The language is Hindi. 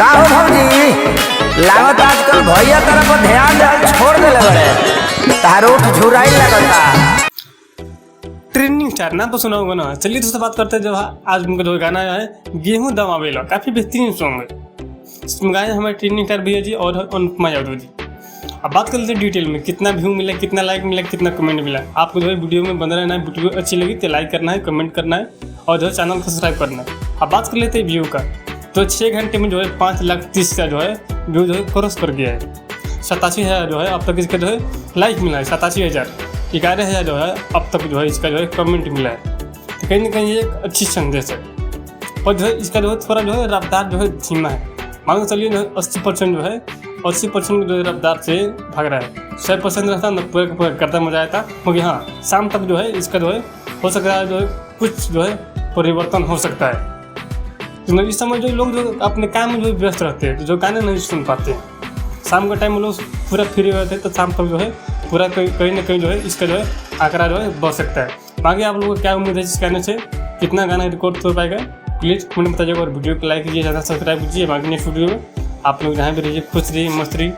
का हो भौजी, लागत आजकल भैया तरफ ध्यान दे छोड़ देले बड़े, तारो झुराई लगता। ट्रेंडिंग स्टार नाम तो सुना होगा ना। चलिए दोस्तों बात करते हैं जो आज उनका जो गाना है गेहूं दम आवेला, काफी बेहतरीन सॉन्ग है। इसमें गाए हमारे ट्रेंडिंग स्टार भैया जी और अनुपमा यादव जी। अब बात कर लेते हैं डिटेल में, कितना व्यू मिला, कितना लाइक मिला, कितना कमेंट मिला। आपको जो है वीडियो में बना रहना है, वीडियो अच्छी लगी तो लाइक करना है, कमेंट करना है और जो है चैनल को सब्सक्राइब करना है। अब बात कर लेते हैं व्यू का, तो 6 घंटे में जो है 5,30,000 का जो है व्यू जो है क्रॉस कर गया है। 87,000 जो है अब तक इसका जो है लाइक मिला है, 87,000। 11,000 जो है अब तक जो है इसका जो है कमेंट मिला है। तो कहीं ना कहीं एक अच्छी संदेश है। और जो है इसका जो है थोड़ा जो है रफ्तार जो है धीमा है। मान के चलिए 80% जो है 80% जो है रफ्तार से भाग रहा है। 100% रहता ना पूरा करता मजा आता, क्योंकि हाँ शाम तक जो है इसका जो है हो सकता है जो है कुछ जो है परिवर्तन हो सकता है। तो इस समय जो लोग जो अपने काम में जो व्यस्त रहते हैं, तो जो गाने नहीं सुन पाते हैं, शाम का टाइम लोग पूरा फ्री रहते हैं, तो शाम तक जो है पूरा कहीं ना कहीं जो है इसका जो है आंकड़ा जो है बढ़ सकता है। बाकी आप लोगों को क्या उम्मीद है इस गाने से, कितना गाना रिकॉर्ड हो पाएगा, प्लीज़ कमेंट बताइएगा और वीडियो को लाइक कीजिए, ज़्यादा सब्सक्राइब कीजिए। बाकी नेक्स्ट वीडियो में आप लोग जहाँ भी रहिए खुश रहिए, मस्त रहिए।